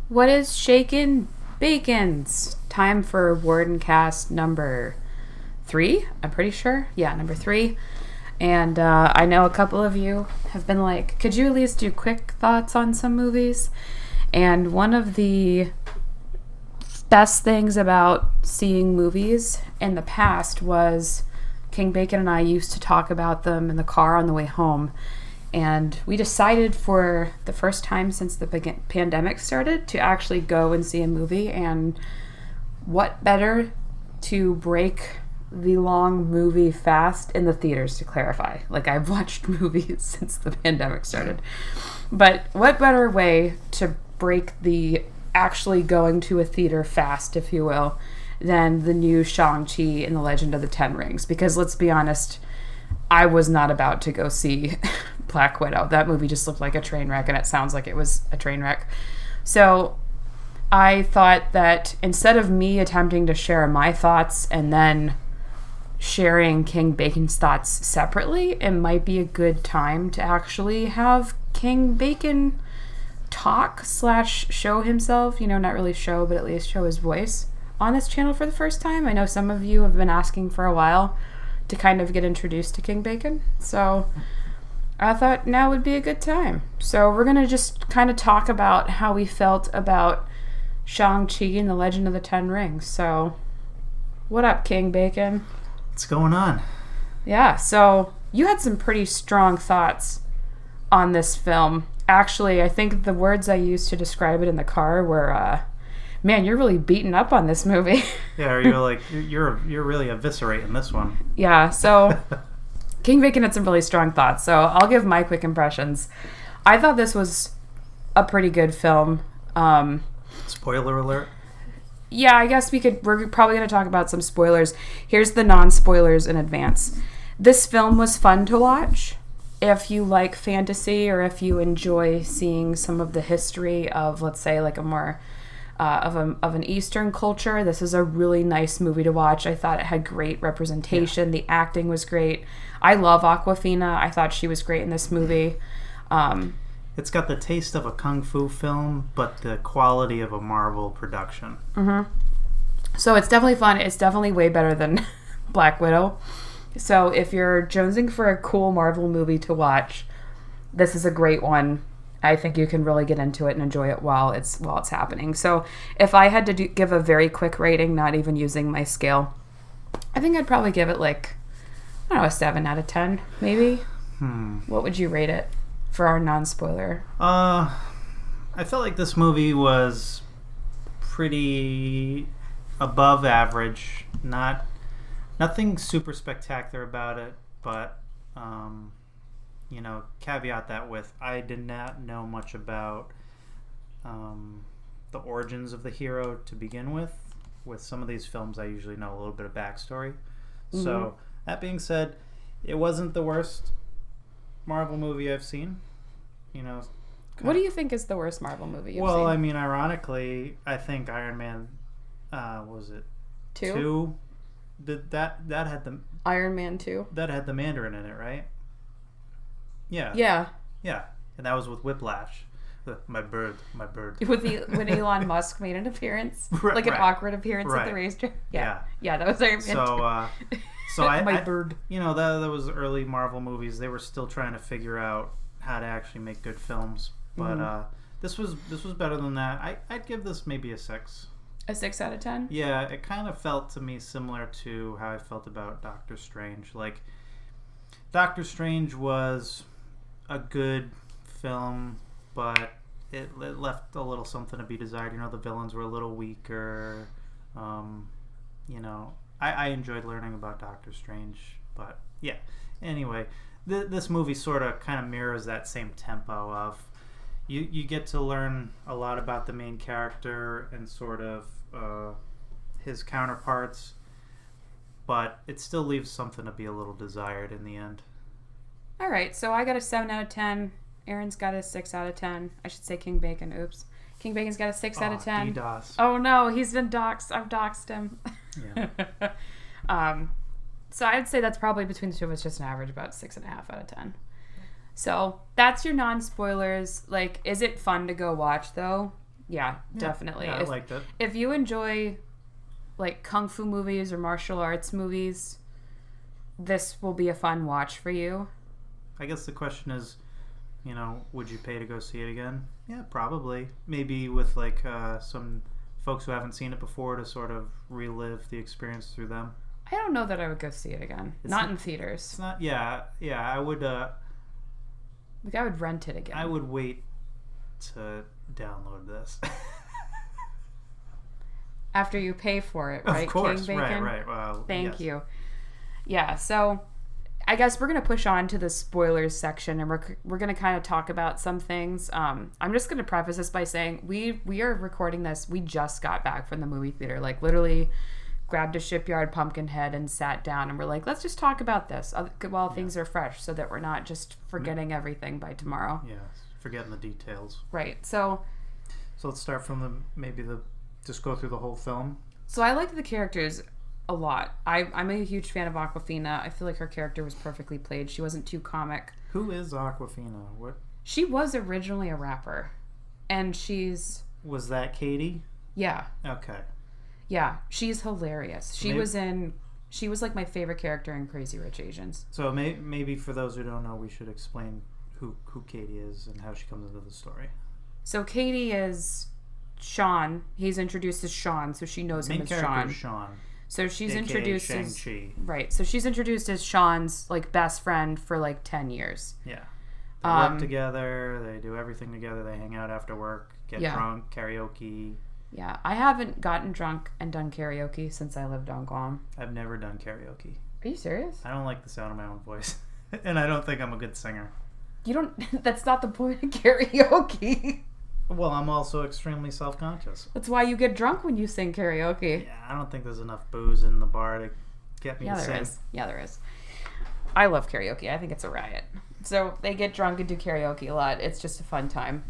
What is shakin' bacons? Time for Warden cast number 3, I'm pretty sure. Yeah, number 3. And I know a couple of you have been like, could you at least do quick thoughts on some movies? And one of the best things about seeing movies in the past was King Bacon and I used to talk about them in the car on the way home. And we decided for the first time since the pandemic started to actually go and see a movie. And what better to break the long movie fast in the theaters, to clarify. Like, I've watched movies since the pandemic started. But what better way to break the actually going to a theater fast, if you will, than the new Shang Chi and the Legend of the Ten Rings? Because let's be honest, I was not about to go see Black Widow. That movie just looked like a train wreck, and it sounds like it was a train wreck. So I thought that instead of me attempting to share my thoughts and then sharing King Bacon's thoughts separately, it might be a good time to actually have King Bacon talk / show himself, not really show, but at least show his voice on this channel for the first time. I know some of you have been asking for a while to kind of get introduced to King Bacon, so I thought now would be a good time. So we're going to just kind of talk about how we felt about Shang Chi and the Legend of the Ten Rings. So what up, King Bacon? What's going on? Yeah, so you had some pretty strong thoughts on this film. Actually, I think the words I used to describe it in the car were, man, you're really beaten up on this movie. Yeah, you're really eviscerating this one. Yeah, so King Bacon had some really strong thoughts, so I'll give my quick impressions. I thought this was a pretty good film. Spoiler alert. Yeah, I guess we're probably going to talk about some spoilers. Here's the non-spoilers in advance. This film was fun to watch. If you like fantasy, or if you enjoy seeing some of the history of, let's say, like a more of an Eastern culture, this is a really nice movie to watch. I thought it had great representation. Yeah. The acting was great. I love Awkwafina. I thought she was great in this movie. It's got the taste of a kung fu film, but the quality of a Marvel production. Mm-hmm. So it's definitely fun. It's definitely way better than Black Widow. So if you're jonesing for a cool Marvel movie to watch, this is a great one. I think you can really get into it and enjoy it while it's happening. So if I had to give a very quick rating, not even using my scale, I think I'd probably give it a 7 out of 10, maybe. What would you rate it for our non-spoiler? I felt like this movie was pretty above average. Nothing super spectacular about it, but caveat that with I did not know much about the origins of the hero to begin with. With some of these films, I usually know a little bit of backstory. Mm-hmm. So that being said, it wasn't the worst Marvel movie I've seen. What do you think is the worst Marvel movie you've seen? Well, I mean, ironically, I think Iron Man, was it 2? That had the Iron Man 2? That had the Mandarin in it, right? Yeah. Yeah. And that was with Whiplash. My bird. When Elon Musk made an appearance, like an awkward appearance at the racetrack. Yeah, that was Iron Man 2. So my bird. That was early Marvel movies. They were still trying to figure out how to actually make good films, but this was better than that. I'd give this maybe a 6. A 6 out of 10? Yeah, it kind of felt to me similar to how I felt about Doctor Strange. Like, Doctor Strange was a good film, but it left a little something to be desired. The villains were a little weaker. I enjoyed learning about Doctor Strange, but yeah. Anyway, this movie sort of kind of mirrors that same tempo of you get to learn a lot about the main character and sort of his counterparts, but it still leaves something to be a little desired in the end. All right, so I got a 7 out of 10. Aaron's got a 6 out of 10. I should say King Bacon. Oops. King Bacon's got a 6 out of 10. DDoS. Oh no, he's been doxxed. I've doxxed him. Yeah. So I'd say that's probably between the two of us just an average, about 6.5 out of 10. So that's your non-spoilers. Like, is it fun to go watch though? Yeah, definitely. Yeah, I liked it. If you enjoy like kung fu movies or martial arts movies, this will be a fun watch for you. I guess the question is, would you pay to go see it again? Yeah, probably. Maybe with like some folks who haven't seen it before to sort of relive the experience through them. I don't know that I would go see it again. Not in theaters. It's not. Yeah. I would. Like I would rent it again. I would wait to download this. After you pay for it, right? Of course, King Bacon? right. Well, Thank you. Yeah, so I guess we're going to push on to the spoilers section, and we're going to kind of talk about some things. I'm just going to preface this by saying we are recording this. We just got back from the movie theater, like literally grabbed a Shipyard Pumpkinhead and sat down, and we're like, let's just talk about this while things are fresh, so that we're not just forgetting everything by tomorrow. Yeah, forgetting the details. Right. So let's start from just go through the whole film. So I liked the characters a lot. I'm a huge fan of Awkwafina. I feel like her character was perfectly played. She wasn't too comic. Who is Awkwafina? What? She was originally a rapper, and Was that Katie? Yeah. Okay. Yeah, she's hilarious. She was like my favorite character in Crazy Rich Asians. So maybe for those who don't know, we should explain who Katie is and how she comes into the story. So Katie is Sean. He's introduced as Sean, so she knows him as Sean. Main character is Sean. So she's AKA introduced Shang as Chi. Right. So she's introduced as Sean's like best friend for like 10 years. Yeah. They work together. They do everything together. They hang out after work, get drunk, karaoke. Yeah, I haven't gotten drunk and done karaoke since I lived on Guam. I've never done karaoke. Are you serious? I don't like the sound of my own voice. And I don't think I'm a good singer. You don't... That's not the point of karaoke. Well, I'm also extremely self-conscious. That's why you get drunk when you sing karaoke. Yeah, I don't think there's enough booze in the bar to get me to sing. Yeah, there is. I love karaoke. I think it's a riot. So they get drunk and do karaoke a lot. It's just a fun time.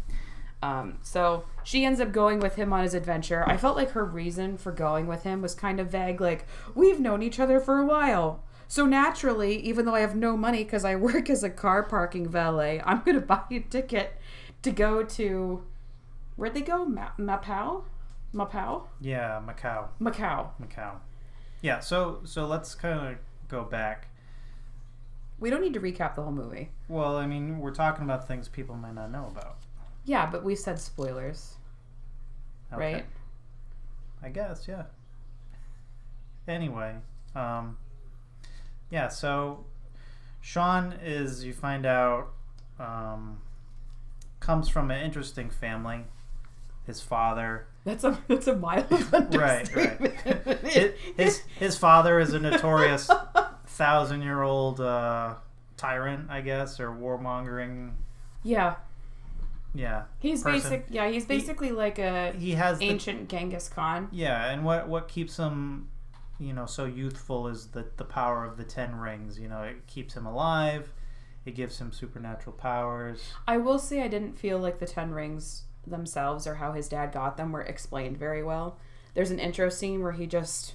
So she ends up going with him on his adventure. I felt like her reason for going with him was kind of vague, like, we've known each other for a while. So naturally, even though I have no money because I work as a car parking valet, I'm going to buy you a ticket to go to... Where'd they go? Macau? Yeah, Macau. Yeah, so let's kind of go back. We don't need to recap the whole movie. Well, I mean, we're talking about things people might not know about. Yeah, but we said spoilers. Okay. Right? I guess, yeah. Anyway, so Sean is, you find out, comes from an interesting family. His father... That's a mild understatement. Right. His father is a notorious 1,000-year-old tyrant, I guess, or warmongering... Yeah. Yeah. He's basically like ancient Genghis Khan. Yeah, and what keeps him, so youthful is the power of the 10 rings. It keeps him alive. It gives him supernatural powers. I will say I didn't feel like the 10 rings themselves or how his dad got them were explained very well. There's an intro scene where he just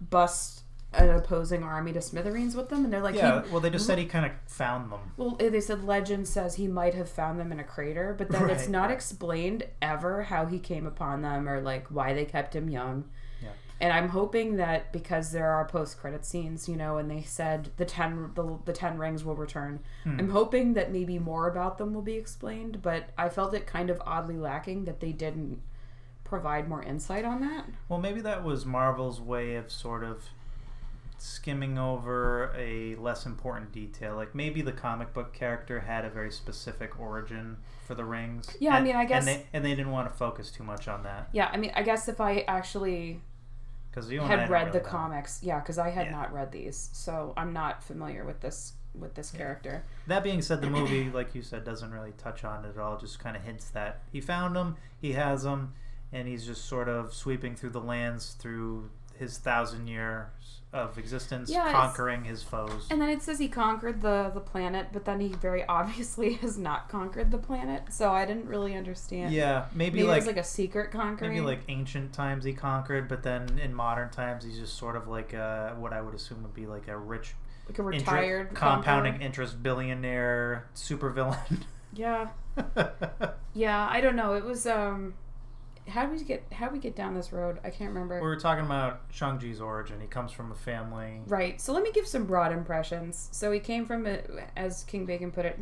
busts an opposing army to smithereens with them, and they're like, they just said he kind of found them. Well, they said legend says he might have found them in a crater, but then it's not explained ever how he came upon them or like why they kept him young. Yeah. And I'm hoping that because there are post-credit scenes, and they said the 10 rings will return. I'm hoping that maybe more about them will be explained, but I felt it kind of oddly lacking that they didn't provide more insight on that. Well, maybe that was Marvel's way of sort of skimming over a less important detail. Like maybe the comic book character had a very specific origin for the rings. Yeah, I mean, I guess... And they didn't want to focus too much on that. Yeah, I mean, I guess if I actually... had read the comics, because I had not read these, so I'm not familiar with this character. That being said, the movie, like you said, doesn't really touch on it at all. Just kind of hints that he found them, he has them, and he's just sort of sweeping through the lands through his 1,000 years of existence, conquering his foes. And then it says he conquered the planet, but then he very obviously has not conquered the planet, so I didn't really understand. Yeah, maybe it was like a secret conquering. Maybe like ancient times he conquered, but then in modern times he's just sort of like what I would assume would be like a rich, like a retired compounding interest billionaire supervillain. Yeah. Yeah, I don't know. It was how do we get down this road? I can't remember. We were talking about Shangji's origin. He comes from a family. Right. So let me give some broad impressions. So he came from, as King Bacon put it,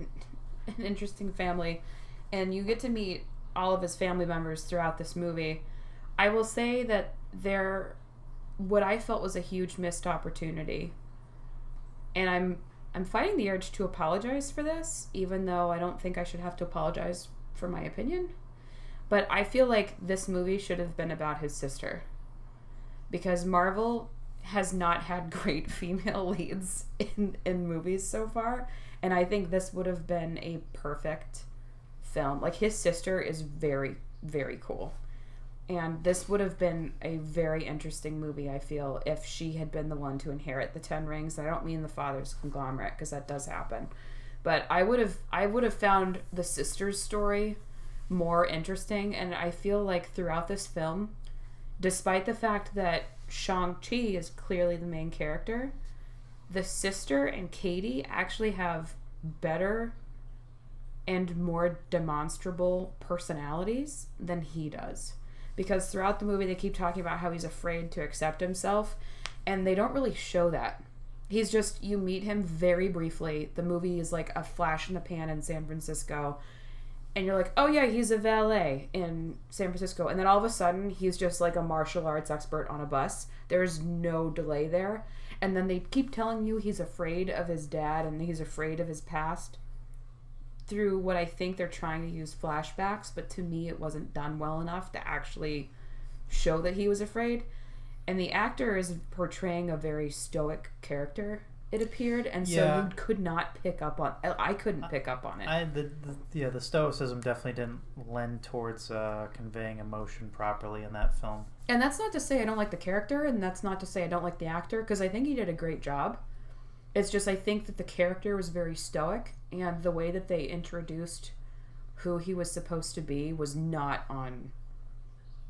an interesting family, and you get to meet all of his family members throughout this movie. I will say that what I felt was a huge missed opportunity, and I'm fighting the urge to apologize for this, even though I don't think I should have to apologize for my opinion. But I feel like this movie should have been about his sister, because Marvel has not had great female leads in movies so far, and I think this would have been a perfect film. Like, his sister is very, very cool, and this would have been a very interesting movie, I feel, if she had been the one to inherit the 10 rings. I don't mean the father's conglomerate, because that does happen, but I would have found the sister's story more interesting. And I feel like throughout this film, despite the fact that Shang Chi is clearly the main character, the sister and Katie actually have better and more demonstrable personalities than he does. Because throughout the movie, they keep talking about how he's afraid to accept himself, and they don't really show that. He's just, you meet him very briefly. The movie is like a flash in the pan in San Francisco, and you're like, oh yeah, he's a valet in San Francisco. And then all of a sudden, he's just like a martial arts expert on a bus. There's no delay there. And then they keep telling you he's afraid of his dad and he's afraid of his past through what I think they're trying to use flashbacks. But to me, it wasn't done well enough to actually show that he was afraid. And the actor is portraying a very stoic character, it appeared, and so you could not pick up on. I couldn't pick up on it. The stoicism definitely didn't lend towards conveying emotion properly in that film. And that's not to say I don't like the character, and that's not to say I don't like the actor, because I think he did a great job. It's just I think that the character was very stoic, and the way that they introduced who he was supposed to be was not on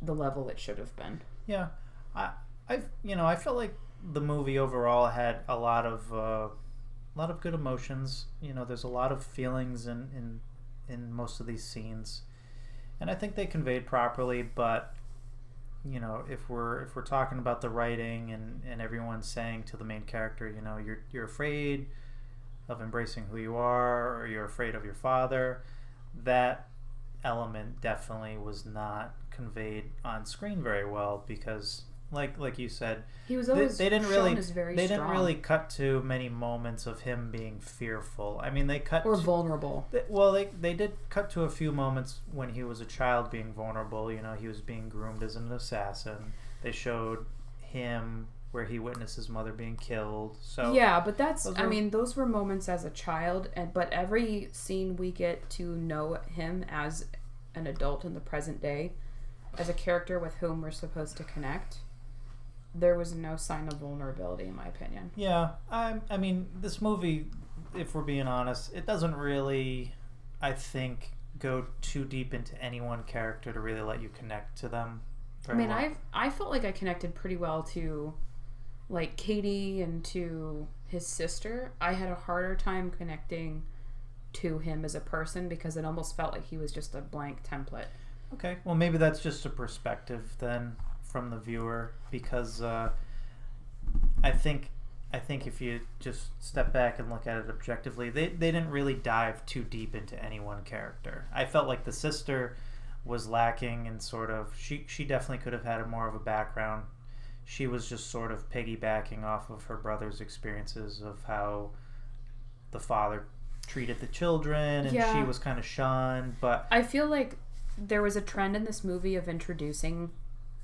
the level it should have been. Yeah, I felt like the movie overall had a lot of good emotions. There's a lot of feelings in most of these scenes, and I think they conveyed properly. But if we're talking about the writing and everyone saying to the main character, you're afraid of embracing who you are, or you're afraid of your father, that element definitely was not conveyed on screen very well, because like you said, he was always they didn't didn't really cut to many moments of him being fearful. I mean, they cut vulnerable. They did cut to a few moments when he was a child being vulnerable. He was being groomed as an assassin. They showed him where he witnessed his mother being killed. So yeah, but those were moments as a child, but every scene we get to know him as an adult in the present day, as a character with whom we're supposed to connect, there was no sign of vulnerability, in my opinion. Yeah, I mean, this movie, if we're being honest, it doesn't really, I think, go too deep into any one character to really let you connect to them. I felt like I connected pretty well to, like, Katie and to his sister. I had a harder time connecting to him as a person, because it almost felt like he was just a blank template. Okay, well, maybe that's just a perspective then from the viewer, because I think if you just step back and look at it objectively, they didn't really dive too deep into any one character. I felt like the sister was lacking in sort of, she definitely could have had more of a background. She was just sort of piggybacking off of her brother's experiences of how the father treated the children, and she was kind of shunned. But I feel like there was a trend in this movie of introducing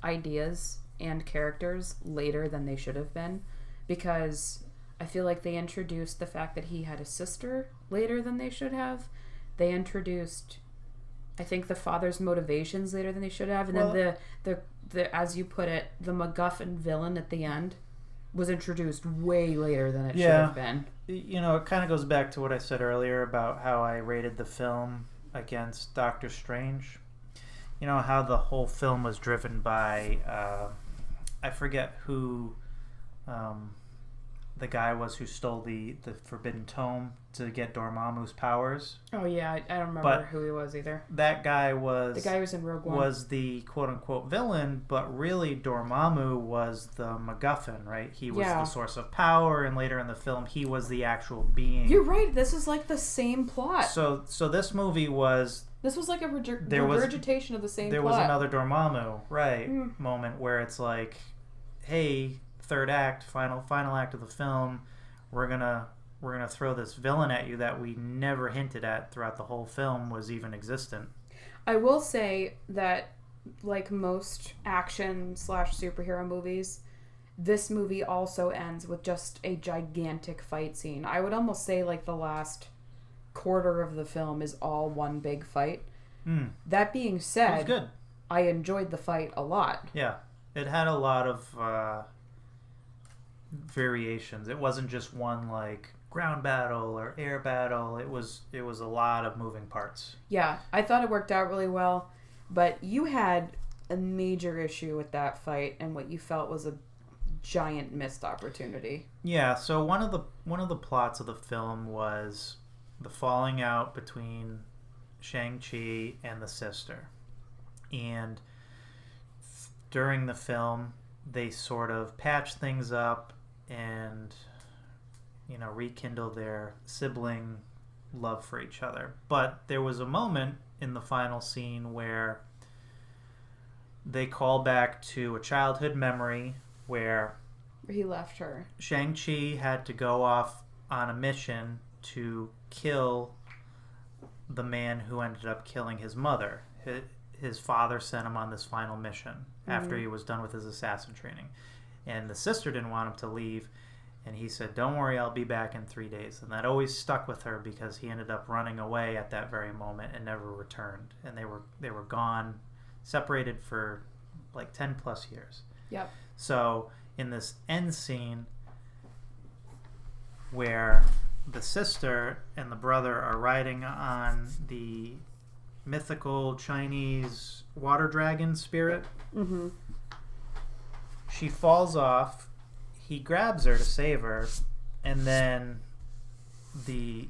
ideas and characters later than they should have been, because I feel like they introduced the fact that he had a sister later than they should have. They introduced, I think, the father's motivations later than they should have, and then the as you put it, the MacGuffin villain at the end was introduced way later than it should have been. It kind of goes back to what I said earlier about how I rated the film against Doctor Strange. How the whole film was driven by I forget who the guy was who stole the Forbidden Tome to get Dormammu's powers. Oh yeah, I don't remember who he was either. That guy was... The guy who was in Rogue One. Was the quote-unquote villain, but really Dormammu was the MacGuffin, right? He was the source of power, and later in the film, he was the actual being. You're right, this is like the same plot. So this movie was... This was like a regurgitation of the same plot. There was another Dormammu, right, moment where it's like, hey, third act, final act of the film, we're gonna throw this villain at you that we never hinted at throughout the whole film was even existent. I will say that, like most action/superhero movies, this movie also ends with just a gigantic fight scene. I would almost say like the last quarter of the film is all one big fight. That being said, it was good. I enjoyed the fight a lot. Yeah, it had a lot of variations. It wasn't just one like ground battle or air battle. It was a lot of moving parts. Yeah, I thought it worked out really well, but you had a major issue with that fight and what you felt was a giant missed opportunity. Yeah, so one of the plots of the film was the falling out between Shang Chi and the sister. And during the film, they sort of patched things up and, you know, rekindle their sibling love for each other. But there was a moment in the final scene where they call back to a childhood memory where he left her. Shang-Chi had to go off on a mission to kill the man who ended up killing his mother. His father sent him on this final mission after he was done with his assassin training. And the sister didn't want him to leave, and he said, "Don't worry, I'll be back in 3 days." And that always stuck with her because he ended up running away at that very moment and never returned. And they were gone, separated for like 10 plus years. Yep. So in this end scene where the sister and the brother are riding on the mythical Chinese water dragon spirit, she falls off. He grabs her to save her, and then the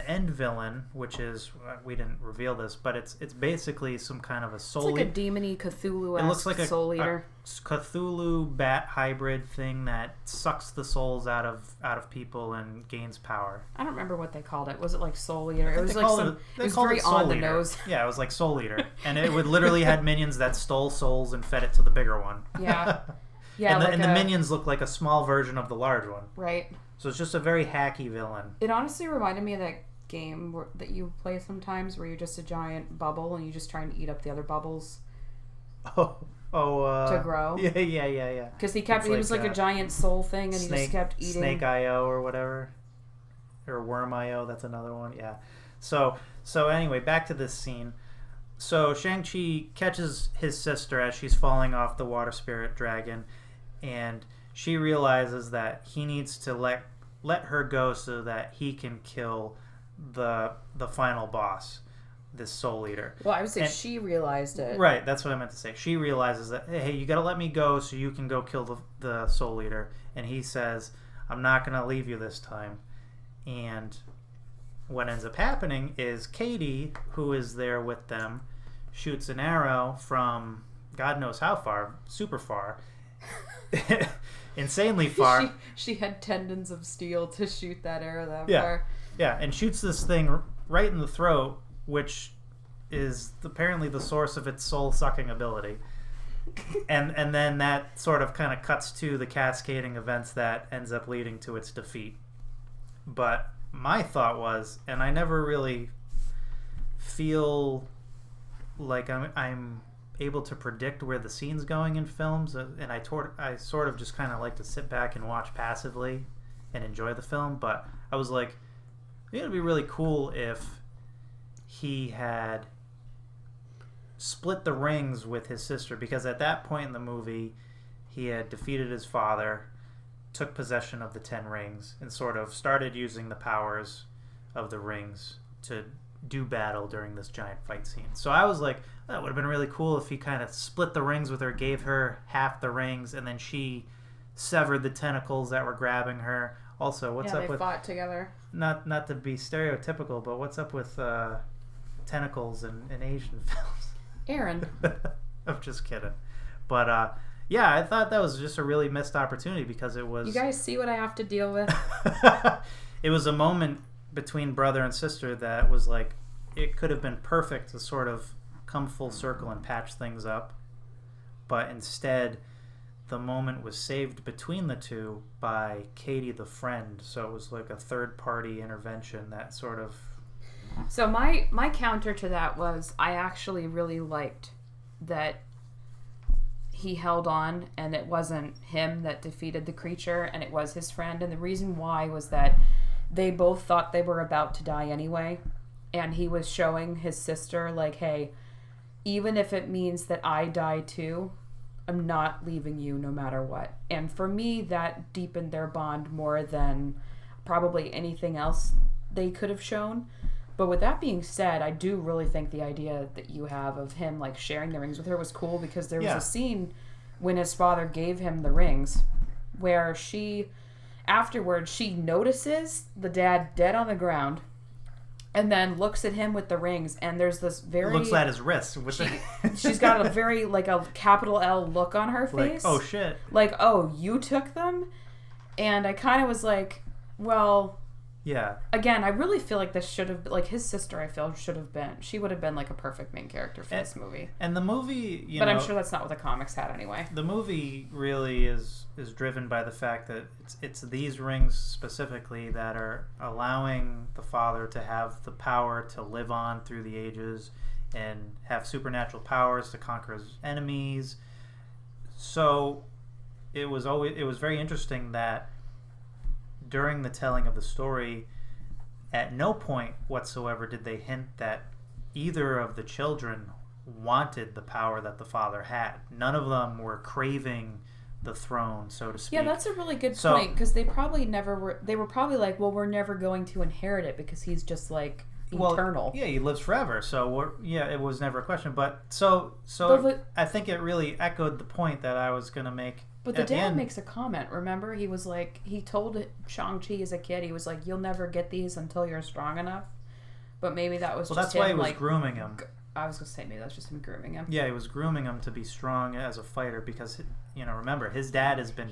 end villain, which is, we didn't reveal this, but it's basically some kind of a soul. It's like a demon-y Cthulhu-esque. It looks like soul eater. A Cthulhu bat hybrid thing that sucks the souls out of people and gains power. I don't remember what they called it. Was it like soul eater? It was like some. It was very on the nose. Yeah, it was like soul eater, and it would literally had minions that stole souls and fed it to the bigger one. Yeah. Yeah, and the minions look like a small version of the large one. Right. So it's just a very hacky villain. It honestly reminded me of that game that you play sometimes where you're just a giant bubble and you just try and eat up the other bubbles. To grow. Yeah. Because he was like a giant soul thing and he just kept eating. Snake IO or whatever. Or Worm IO, that's another one. Yeah. So anyway, back to this scene. So Shang-Chi catches his sister as she's falling off the water spirit dragon, and she realizes that he needs to let her go so that he can kill the final boss, this soul eater. Well, I would say she realized it. Right, that's what I meant to say. She realizes that, hey, you gotta let me go so you can go kill the soul eater. And he says, I'm not gonna leave you this time. And what ends up happening is Katie, who is there with them, shoots an arrow from God knows how far, super far, insanely far. She had tendons of steel to shoot that arrow that far. Yeah, and shoots this thing right in the throat, which is apparently the source of its soul-sucking ability. And then that sort of kind of cuts to the cascading events that ends up leading to its defeat. But my thought was, and I never really feel like I'm able to predict where the scene's going in films, and I sort of just kind of like to sit back and watch passively and enjoy the film, but I was like, it would be really cool if he had split the rings with his sister, because at that point in the movie he had defeated his father, took possession of the 10 rings, and sort of started using the powers of the rings to do battle during this giant fight scene. So I was like, that would have been really cool if he kind of split the rings with her, gave her half the rings, and then she severed the tentacles that were grabbing her Also, what's yeah, up they with fought together. not to be stereotypical, but what's up with tentacles in Asian films? Aaron. I'm just kidding. But yeah, I thought that was just a really missed opportunity because it was. You guys see what I have to deal with? It was a moment between brother and sister that was like, it could have been perfect to sort of come full circle and patch things up, but instead the moment was saved between the two by Katie the friend, so it was like a third party intervention that sort of. So my counter to that was I actually really liked that he held on and it wasn't him that defeated the creature and it was his friend, and the reason why was that they both thought they were about to die anyway, and he was showing his sister like, hey, even if it means that I die too, I'm not leaving you no matter what. And for me, that deepened their bond more than probably anything else they could have shown. But with that being said, I do really think the idea that you have of him like sharing the rings with her was cool, because there was a scene when his father gave him the rings where afterwards she notices the dad dead on the ground and then looks at him with the rings, and there's this very... Looks at his wrist. She's got a very, like, a capital L look on her face. Like, oh, shit. Like, oh, you took them? And I kind of was like, well... Yeah. Again, I really feel like this should have... Like, his sister, I feel, should have been... She would have been, like, a perfect main character for this movie. And the movie, But I'm sure that's not what the comics had anyway. The movie really is driven by the fact that it's these rings specifically that are allowing the father to have the power to live on through the ages and have supernatural powers to conquer his enemies. So it was very interesting that during the telling of the story, at no point whatsoever did they hint that either of the children wanted the power that the father had. None of them were craving the throne, so to speak. Yeah, that's a really good point, because they probably never were. They were probably like, well, we're never going to inherit it because he's just like eternal. Yeah, he lives forever. So it was never a question. But I think it really echoed the point that I was going to make. But the dad makes a comment. Remember, he was like, he told Shang Chi as a kid, he was like, "You'll never get these until you're strong enough." But maybe that was just that's him, why he was like, grooming him. I was gonna say maybe that's just him grooming him. Yeah, he was grooming him to be strong as a fighter because, remember, his dad has been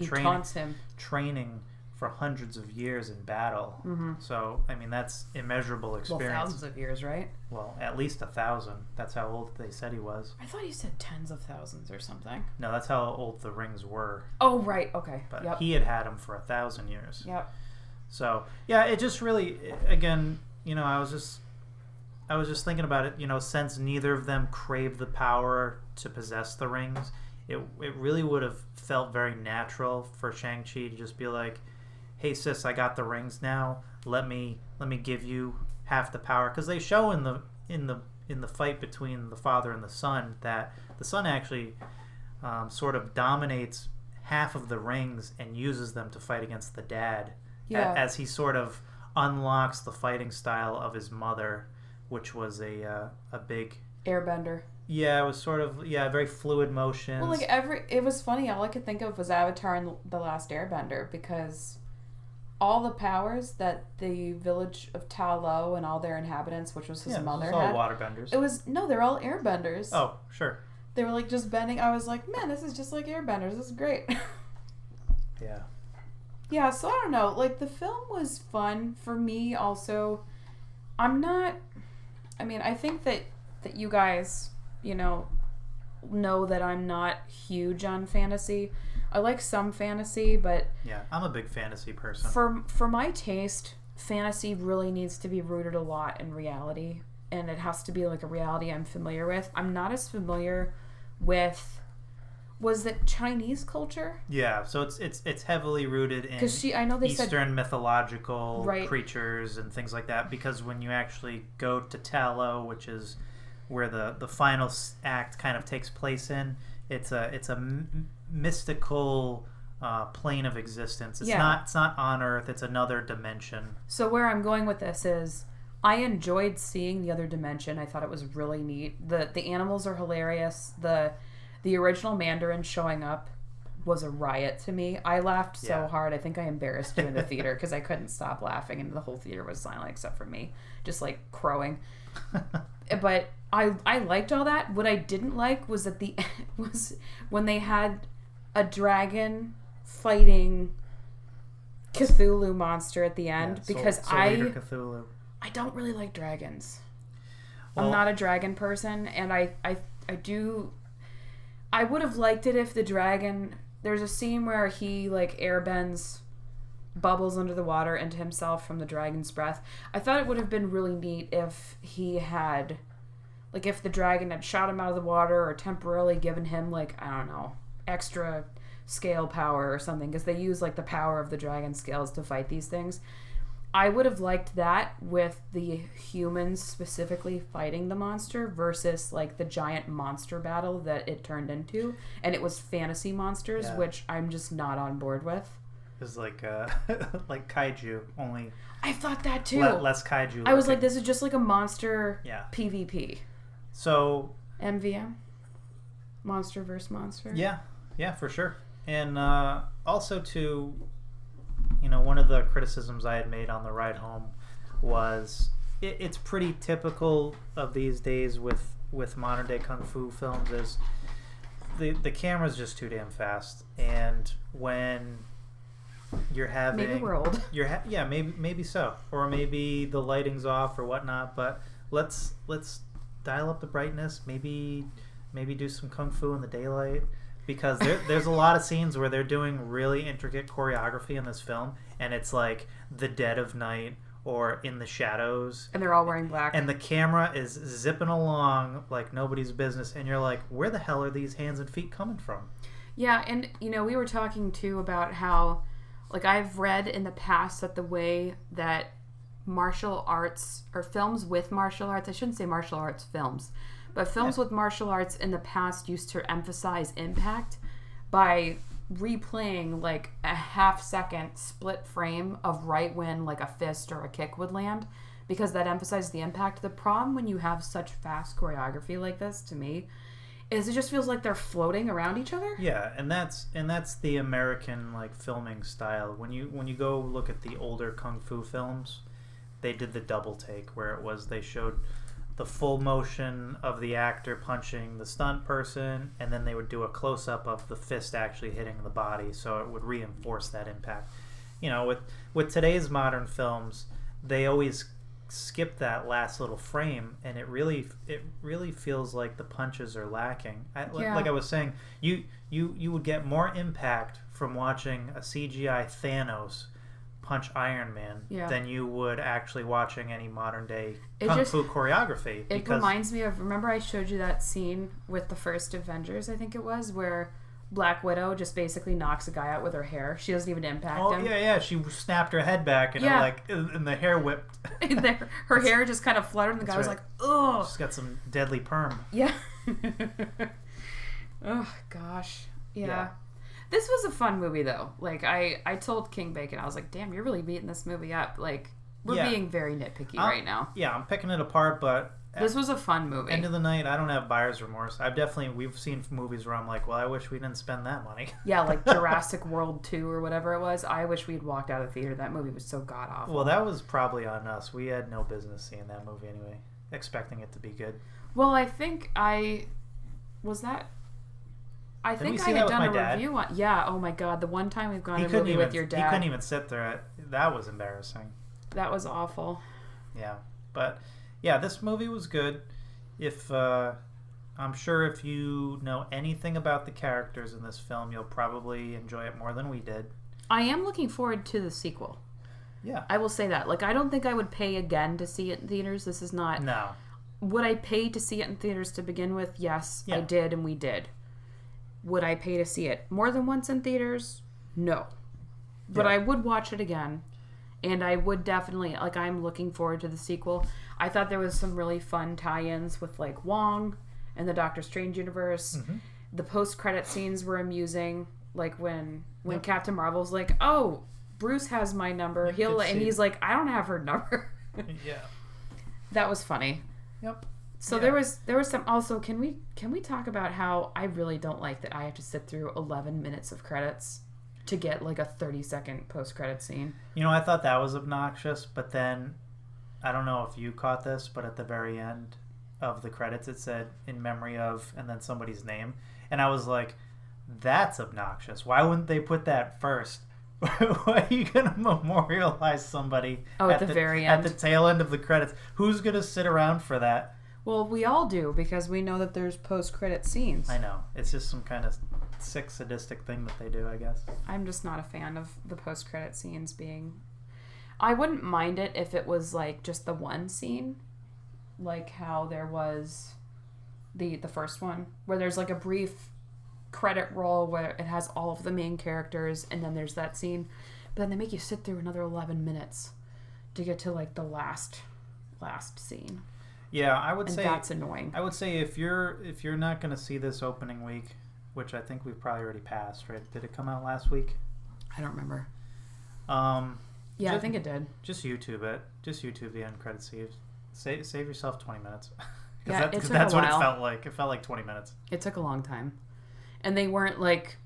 training for hundreds of years in battle. Mm-hmm. So, I mean, that's immeasurable experience. Well, thousands of years, right? Well, at least 1,000. That's how old they said he was. I thought he said tens of thousands or something. No, that's how old the rings were. Oh, right. Okay. But he had them for 1,000 years. Yep. So, yeah, it just really, again, I was just thinking about it, since neither of them craved the power to possess the rings, it really would have felt very natural for Shang-Chi to just be like, "Hey sis, I got the rings now. Let me give you half the power." Because they show in the fight between the father and the son that the son actually sort of dominates half of the rings and uses them to fight against the dad. Yeah. As he sort of unlocks the fighting style of his mother, which was a big airbender. Yeah, it was sort of very fluid motions. Well, it was funny. All I could think of was Avatar and the Last Airbender, because all the powers that the village of Ta Lo and all their inhabitants, which was his mother, had. All waterbenders. They're all airbenders. Oh, sure. They were like just bending. I was like, man, this is just like airbenders. This is great. Yeah. Yeah, so I don't know. Like, the film was fun for me also. I think that you guys, know that I'm not huge on fantasy. I like some fantasy, but... Yeah, I'm a big fantasy person. For my taste, fantasy really needs to be rooted a lot in reality, and it has to be like a reality I'm familiar with. I'm not as familiar with... Was it Chinese culture? Yeah, so it's heavily rooted in Eastern mythological creatures and things like that, because when you actually go to Ta Lo, which is where the final act kind of takes place in, it's a mystical plane of existence. It's not on Earth. It's another dimension. So where I'm going with this is, I enjoyed seeing the other dimension. I thought it was really neat. The animals are hilarious. The original Mandarin showing up was a riot to me. I laughed so Yeah. hard. I think I embarrassed you in the theater because I couldn't stop laughing, and the whole theater was silent except for me, just like crowing. But I liked all that. What I didn't like was at the was when they had a dragon fighting Cthulhu monster at the end, because Soul Eater Cthulhu. I don't really like dragons. Well, I'm not a dragon person, and I would have liked it if the dragon, there's a scene where he like airbends bubbles under the water into himself from the dragon's breath. I thought it would have been really neat if he had, like, if the dragon had shot him out of the water or temporarily given him, like, I don't know, extra scale power or something, because they use like the power of the dragon scales to fight these things. I would have liked that with the humans specifically fighting the monster versus like the giant monster battle that it turned into, and it was fantasy monsters, which I'm just not on board with. It was like like kaiju, only I thought that too. Less kaiju. I was like, this is just like a monster PvP. So MVM, monster versus monster. Yeah, for sure. And also too, you know, one of the criticisms I had made on the ride home was it's pretty typical of these days with modern day kung fu films is the camera's just too damn fast, and when you're having maybe we're old. Maybe so, or maybe the lighting's off or whatnot. But let's dial up the brightness. Maybe do some kung fu in the daylight. Because there's a lot of scenes where they're doing really intricate choreography in this film, and it's like the dead of night or in the shadows. And they're all wearing black. And the camera is zipping along like nobody's business, and you're like, where the hell are these hands and feet coming from? Yeah, and, you know, we were talking, too, about how, like, I've read in the past that the way that martial arts, or films with martial arts, I shouldn't say martial arts films, but films with martial arts in the past used to emphasize impact by replaying like a half-second split frame of right when like a fist or a kick would land, because that emphasized the impact. The problem when you have such fast choreography like this, to me, is it just feels like they're floating around each other. Yeah, and that's the American like filming style. When you go look at the older kung fu films, they did the double take where it was they showed the full motion of the actor punching the stunt person, and then they would do a close-up of the fist actually hitting the body, so it would reinforce that impact. You know, with today's modern films, they always skip that last little frame, and it really feels like the punches are lacking. Like I was saying, you would get more impact from watching a CGI Thanos punch Iron Man than you would actually watching any modern day kung fu choreography. It reminds me of, remember I showed you that scene with the first Avengers, I think it was, where Black Widow just basically knocks a guy out with her hair. She doesn't even impact him. Oh yeah, she snapped her head back and and the hair whipped. Her hair just kind of fluttered, and the guy was like, "Ugh." She's got some deadly perm. Yeah. Oh gosh. Yeah. This was a fun movie, though. Like, I told King Bacon, I was like, damn, you're really beating this movie up. Like, we're being very nitpicky right now. Yeah, I'm picking it apart, but... This was a fun movie. End of the night, I don't have buyer's remorse. We've seen movies where I'm like, well, I wish we didn't spend that money. Yeah, like Jurassic World 2 or whatever it was. I wish we'd walked out of the theater. That movie was so god-awful. Well, that was probably on us. We had no business seeing that movie anyway, expecting it to be good. Well, I think I had done a review on... Yeah, oh my god. The one time we've gone to a movie with your dad. He couldn't even sit there. That was embarrassing. That was awful. Yeah. But, yeah, this movie was good. I'm sure if you know anything about the characters in this film, you'll probably enjoy it more than we did. I am looking forward to the sequel. Yeah. I will say that. Like, I don't think I would pay again to see it in theaters. This is not... No. Would I pay to see it in theaters to begin with? Yes, I did, and we did. Would I pay to see it more than once in theaters? No. But I would watch it again. And I would definitely, like, I'm looking forward to the sequel. I thought there was some really fun tie-ins with, like, Wong and the Doctor Strange universe. Mm-hmm. The post-credit scenes were amusing. Like, when Captain Marvel's like, oh, Bruce has my number. And he's like, I don't have her number. Yeah. That was funny. Yep. So Yeah. there was some also can we talk about how I really don't like that I have to sit through 11 minutes of credits to get like a 30-second post-credit scene. You know, I thought that was obnoxious, but then I don't know if you caught this, but at the very end of the credits it said in memory of and then somebody's name, and I was like, that's obnoxious. Why wouldn't they put that first? Why are you gonna memorialize somebody at the very end, at the tail end of the credits? Who's gonna sit around for that? Well, we all do because we know that there's post-credit scenes. I know. It's just some kind of sick, sadistic thing that they do, I guess. I'm just not a fan of the post-credit scenes being... I wouldn't mind it if it was like just the one scene, like how there was the first one, where there's like a brief credit roll where it has all of the main characters and then there's that scene. But then they make you sit through another 11 minutes to get to like the last scene. Yeah, I would say that's annoying. I would say if you're not going to see this opening week, which I think we've probably already passed, right? Did it come out last week? I don't remember. Yeah, I think it did. Just YouTube it. Just YouTube the end credit scenes. Save yourself 20 minutes. Yeah, it took that's a what while. it felt like. It felt like 20 minutes. It took a long time. And they weren't like...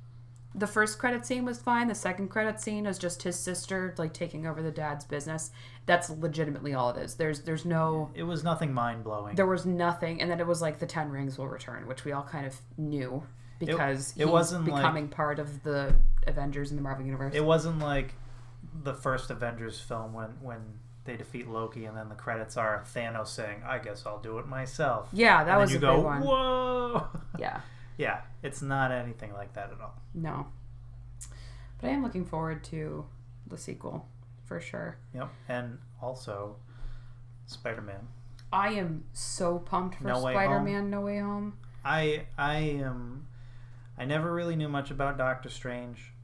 The first credit scene was fine. The second credit scene is just his sister like taking over the dad's business. That's legitimately all it is. There's no... It was nothing mind-blowing. There was nothing. And then it was like the 10 Rings will return, which we all kind of knew because it wasn't he's becoming part of the Avengers in the Marvel Universe. It wasn't like the first Avengers film when they defeat Loki and then the credits are Thanos saying, I guess I'll do it myself. Yeah, that was a big one. And you go, whoa! Yeah. Yeah, it's not anything like that at all. No. But I am looking forward to the sequel, for sure. Yep, and also Spider-Man. I am so pumped for Spider-Man No Way Home. I never really knew much about Doctor Strange,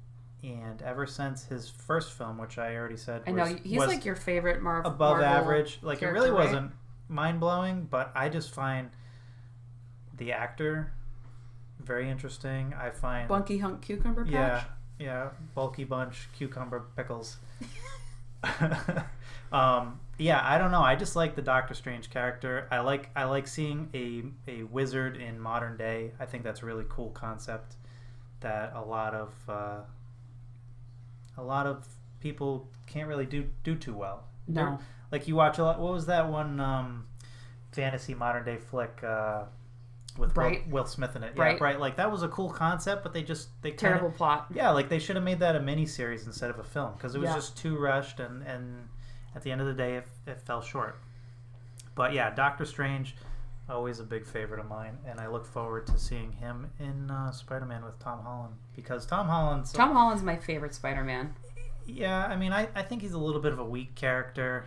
and ever since his first film, which I already said I know, he's like your favorite Marvel average. Like, it really right? wasn't mind-blowing, but I just find the actor very interesting. I find Bunky Hunk Cucumber Patch. Yeah, bulky bunch, cucumber pickles. Yeah, I don't know. I just like the Doctor Strange character. I like seeing a wizard in modern day. I think that's a really cool concept that a lot of people can't really do too well. No. Like, you watch a lot. What was that one fantasy modern day flick with Will Smith in it? Yeah, Bright. Like, that was a cool concept, but they terrible plot. Yeah, like they should have made that a miniseries instead of a film because it was just too rushed, and at the end of the day, it fell short. But yeah, Doctor Strange, always a big favorite of mine, and I look forward to seeing him in Spider-Man with Tom Holland because Tom Holland's my favorite Spider-Man. Yeah, I mean, I think he's a little bit of a weak character.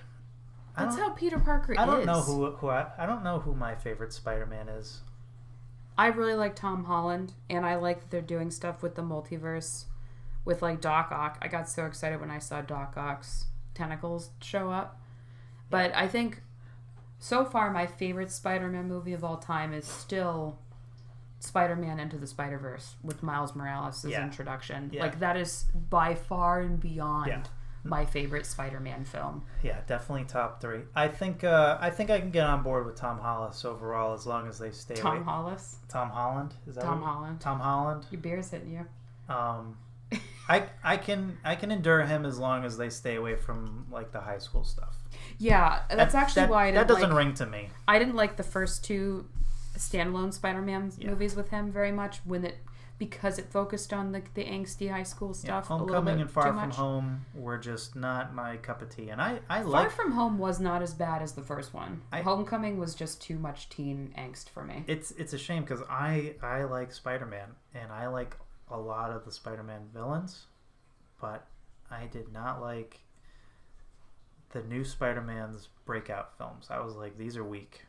That's how Peter Parker is. I don't know I don't know who my favorite Spider-Man is. I really like Tom Holland, and I like that they're doing stuff with the multiverse, with like Doc Ock. I got so excited when I saw Doc Ock's tentacles show up. But I think so far my favorite Spider-Man movie of all time is still Spider-Man Into the Spider-Verse with Miles Morales' introduction. Yeah. Like, that is by far and beyond my favorite Spider-Man film. Yeah, definitely top 3. I think I can get on board with Tom Holland overall as long as they stay away. Tom Holland? Is that Tom Holland. Tom Holland. Your beer's hitting you. I can endure him as long as they stay away from like the high school stuff. Yeah, that's actually why I didn't that doesn't ring to me. I didn't like the first 2 standalone Spider-Man movies with him very much because it focused on the angsty high school stuff. Homecoming and Far From Home were just not my cup of tea, and I Far From Home was not as bad as the first one. Homecoming was just too much teen angst for me. It's a shame because I like Spider-Man and I like a lot of the Spider-Man villains, but I did not like the new Spider-Man's breakout films. I was like, these are weak.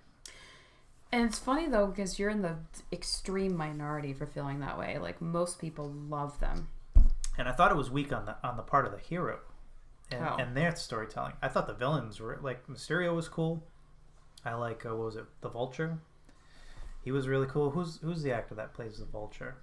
And it's funny, though, because you're in the extreme minority for feeling that way. Like, most people love them. And I thought it was weak on the part of the hero and their storytelling. I thought the villains were, like, Mysterio was cool. I like, what was it, the Vulture? He was really cool. Who's the actor that plays the Vulture?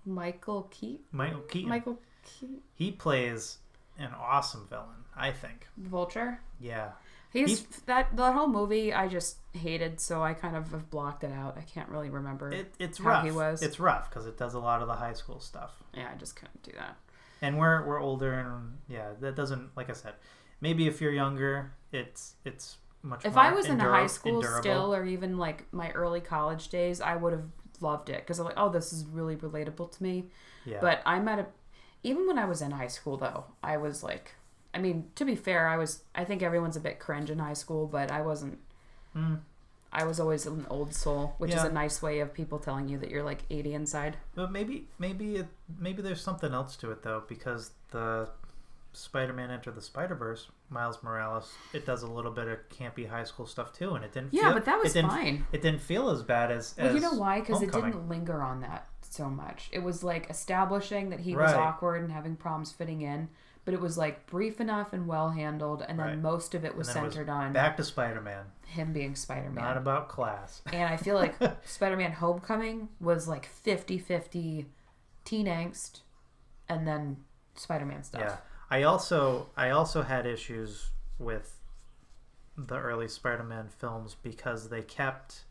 Michael Keaton. Michael Keaton. He plays an awesome villain, I think. Vulture? Yeah. The whole movie I just hated, so I kind of have blocked it out. I can't really remember it's how rough. he was. It's rough because it does a lot of the high school stuff. Yeah, I just couldn't do that. And we're older, and that doesn't, like I said, maybe if you're younger, it's much if more I was in high school endurable. still, or even like my early college days, I would have loved it because I'm like, oh, this is really relatable to me. Yeah. But even when I was in high school, though, I was like, I mean, to be fair, I think everyone's a bit cringe in high school, but I wasn't. I was always an old soul, which is a nice way of people telling you that you're like 80 inside. But maybe there's something else to it though, because the Spider-Man Enter the Spider-Verse, Miles Morales, it does a little bit of campy high school stuff too, and it didn't. Yeah, but that was fine. It didn't feel as bad as. Well, you know why? Because it Homecoming. didn't linger on that so much. It was like establishing that he was awkward and having problems fitting in. But it was like brief enough and well handled, and then most of it was centered on back to Spider-Man. Him being Spider-Man. Not about class. And I feel like Spider-Man Homecoming was like 50-50 teen angst and then Spider-Man stuff. Yeah. I also had issues with the early Spider-Man films because they kept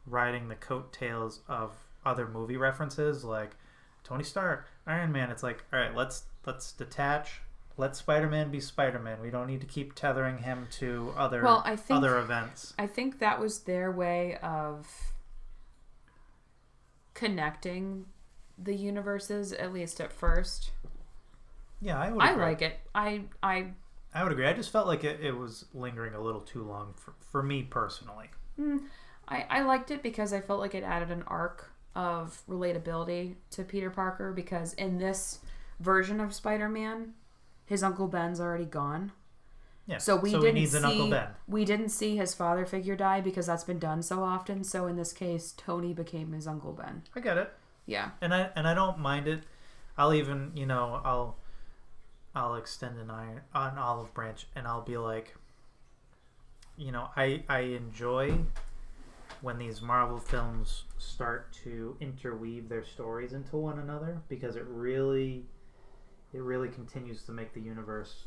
riding the coattails of other movie references like Tony Stark, Iron Man. It's like, all right, let's detach. Let Spider-Man be Spider-Man. We don't need to keep tethering him to other events. I think that was their way of connecting the universes, at least at first. Yeah, I would agree. I like it. I would agree. I just felt like it was lingering a little too long for me personally. I liked it because I felt like it added an arc of relatability to Peter Parker, because in this version of Spider-Man, his Uncle Ben's already gone. Yeah. So he needs an Uncle Ben. We didn't see his father figure die because that's been done so often. So in this case, Tony became his Uncle Ben. I get it. Yeah. And I don't mind it. I'll even, I'll extend an olive branch and I'll be like, I enjoy when these Marvel films start to interweave their stories into one another, because it really continues to make the universe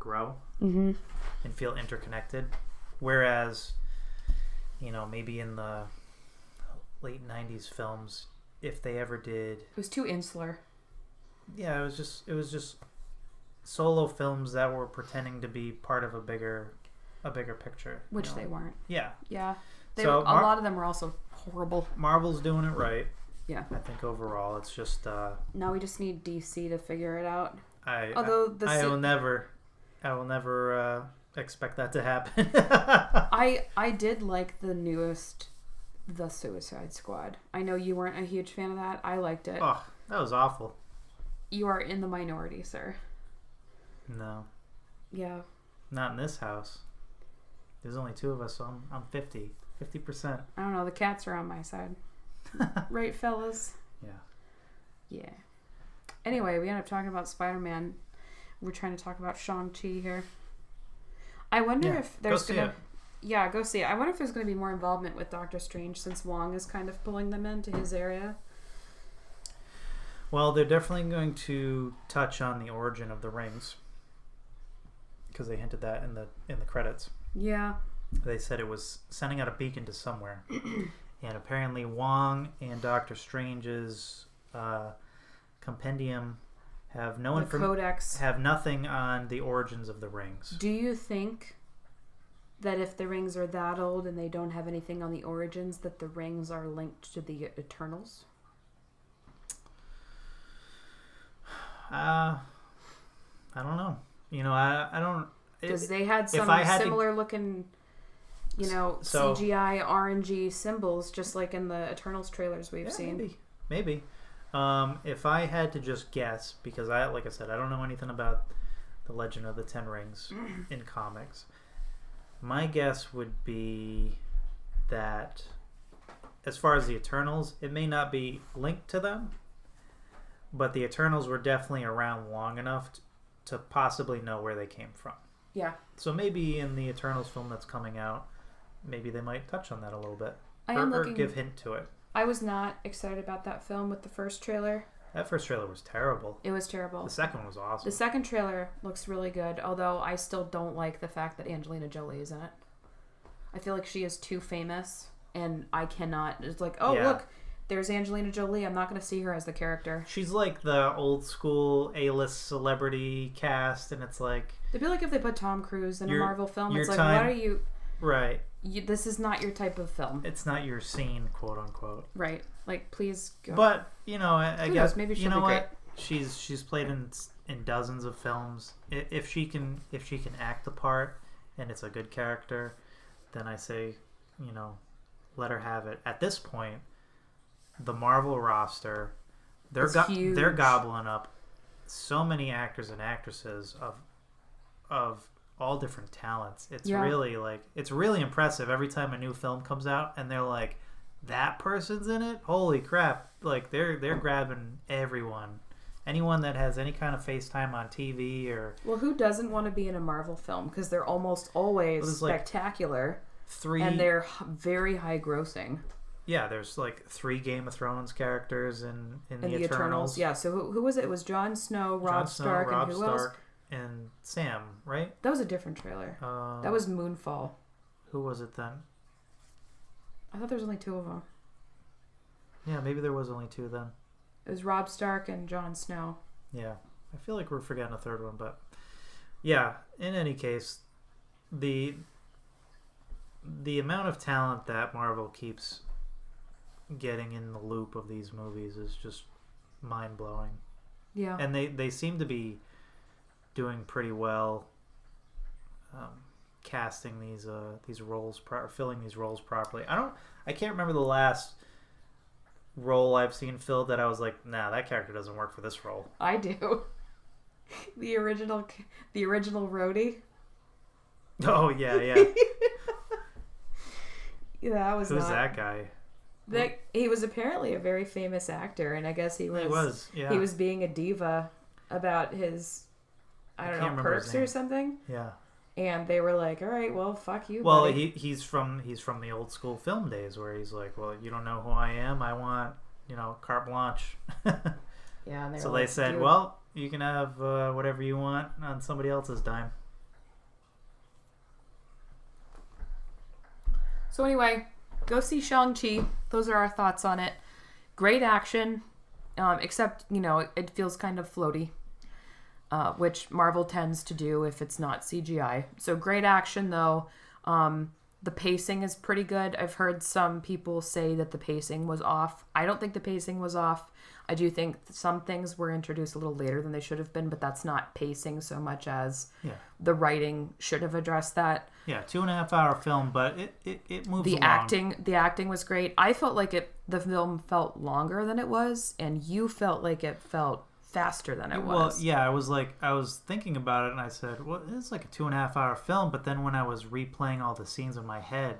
grow and feel interconnected. Whereas, maybe in the late 90s films, if they ever did... It was too insular. Yeah, it was just solo films that were pretending to be part of a bigger picture. Which they weren't. Yeah. Yeah. A So lot of them were also horrible. Marvel's doing it right. Yeah. I think overall it's just... now we just need DC to figure it out. I will never expect that to happen. I did like the newest, The Suicide Squad. I know you weren't a huge fan of that. I liked it. Oh, that was awful. You are in the minority, sir. No. Yeah. Not in this house. There's only two of us, so I'm 50%. I don't know. The cats are on my side. Right, fellas? Yeah. Yeah. Anyway, we ended up talking about Spider-Man. We're trying to talk about Shang Chi here. I wonder if there's go see it. I wonder if there's going to be more involvement with Doctor Strange, since Wong is kind of pulling them into his area. Well, they're definitely going to touch on the origin of the rings, because they hinted that in the credits. Yeah. They said it was sending out a beacon to somewhere. And apparently Wong and Doctor Strange's compendium have have nothing on the origins of the rings. Do you think that if the rings are that old and they don't have anything on the origins, that the rings are linked to the Eternals? I don't know. I don't... Because they had some similar looking... CGI RNG symbols, just like in the Eternals trailers we've seen. Maybe. If I had to just guess, because like I said, I don't know anything about the Legend of the Ten Rings in comics. My guess would be that, as far as the Eternals, it may not be linked to them, but the Eternals were definitely around long enough to possibly know where they came from. Yeah. So maybe in the Eternals film that's coming out, maybe they might touch on that a little bit. Or give hint to it. I was not excited about that film with the first trailer. That first trailer was terrible. It was terrible. The second was awesome. The second trailer looks really good, although I still don't like the fact that Angelina Jolie is in it. I feel like she is too famous, and I cannot. It's like, oh, look, there's Angelina Jolie. I'm not going to see her as the character. She's like the old school A-list celebrity cast, and it's like... It'd be like if they put Tom Cruise in a Marvel film. It's like, time, what are you... Right. This is not your type of film. It's not your scene, quote unquote. Right. Like, please go. But, you know, I guess... Maybe she'll you know be what? great. She's played in dozens of films. If she can act the part, and it's a good character, then I say, you know, let her have it. At this point, the Marvel roster, they're gobbling up so many actors and actresses of all different talents. It's really it's really impressive every time a new film comes out and they're like, that person's in it? Holy crap. Like they're grabbing everyone. Anyone that has any kind of FaceTime on TV or... Well, who doesn't want to be in a Marvel film? Because they're almost always spectacular. And they're very high grossing. Yeah, there's like 3 Game of Thrones characters in the Eternals. Yeah, so who was it? It was Jon Snow, Robb Stark, and who else? And Sam, right? That was a different trailer. That was Moonfall. Who was it then? I thought there was only 2 of them. Yeah, maybe there was only 2 then. It was Robb Stark and Jon Snow. Yeah, I feel like we're forgetting a third one, but yeah. In any case, the amount of talent that Marvel keeps getting in the loop of these movies is just mind blowing. Yeah, and they seem to be doing pretty well, casting these roles, filling these roles properly. I can't remember the last role I've seen filled that I was like, nah, that character doesn't work for this role. I do. The original Rhodey. Oh yeah. Yeah, that was. Who's that guy? He was apparently a very famous actor, and I guess he was being a diva about his, I don't know, perks or something. Yeah. And they were like, all right, well, fuck you, well, buddy. he's from the old school film days where he's like, well, you don't know who I am. I want, carte blanche. Yeah. And so they said, dude, well, you can have whatever you want on somebody else's dime. So anyway, go see Shang-Chi. Those are our thoughts on it. Great action, except, it feels kind of floaty. Which Marvel tends to do if it's not CGI. So great action, though. The pacing is pretty good. I've heard some people say that the pacing was off. I don't think the pacing was off. I do think some things were introduced a little later than they should have been, but that's not pacing so much as the writing should have addressed that. Yeah, 2.5 hour film, but it moves along. The acting was great. I felt like the film felt longer than it was, and you felt like it felt faster than it was. Well, yeah, I was thinking about it and I said, well, it's like a 2.5 hour film, but then when I was replaying all the scenes in my head,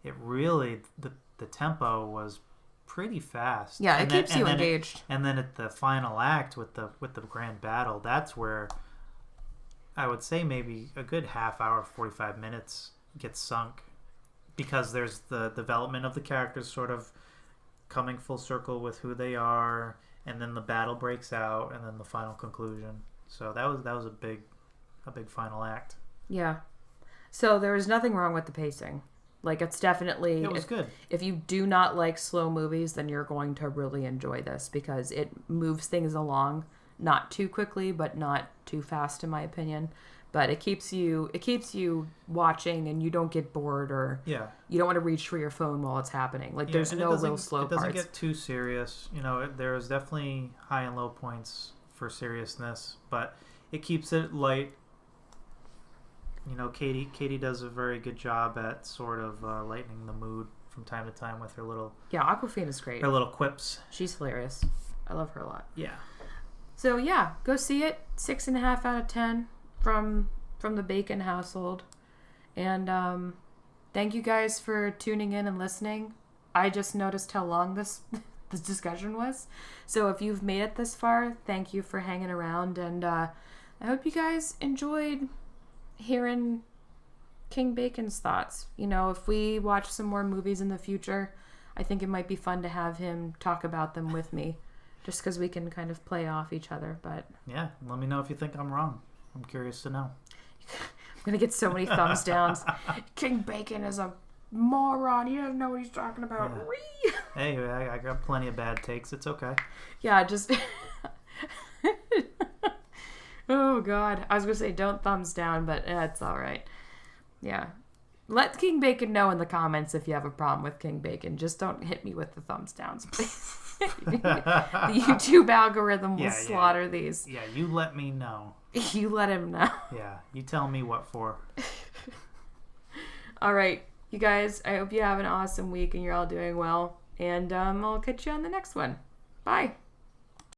it really, the tempo was pretty fast. Yeah, it keeps you engaged. And then at the final act with the grand battle, that's where I would say maybe a good half hour, 45 minutes gets sunk, because there's the development of the characters sort of coming full circle with who they are, and then the battle breaks out, and then the final conclusion. So that was a big final act. Yeah. So there was nothing wrong with the pacing. Like, it's definitely... It was good. If you do not like slow movies, then you're going to really enjoy this, because it moves things along, not too quickly, but not too fast, in my opinion. But it keeps you watching, and you don't get bored, or you don't want to reach for your phone while it's happening. Like, there's no real slow parts. It doesn't get too serious. There's definitely high and low points for seriousness, but it keeps it light. Katie does a very good job at sort of lightening the mood from time to time with her little... Yeah, Awkwafina is great. Her little quips. She's hilarious. I love her a lot. Yeah. So, yeah, go see it. 6.5 out of 10. From the Bacon household. And thank you guys for tuning in and listening. I just noticed how long this discussion was. So if you've made it this far, thank you for hanging around. And I hope you guys enjoyed hearing King Bacon's thoughts. If we watch some more movies in the future, I think it might be fun to have him talk about them with me. just because we can kind of play off each other. But yeah, let me know if you think I'm wrong. I'm curious to know. I'm going to get so many thumbs downs. King Bacon is a moron. He doesn't know what he's talking about. Yeah. Hey, I got plenty of bad takes. It's okay. Yeah, just... Oh, God. I was going to say don't thumbs down, but it's all right. Yeah. Let King Bacon know in the comments if you have a problem with King Bacon. Just don't hit me with the thumbs downs, please. The YouTube algorithm will slaughter these. Yeah, you let me know. You let him know. Yeah, you tell me what for. All right, you guys, I hope you have an awesome week and you're all doing well. And I'll catch you on the next one. Bye.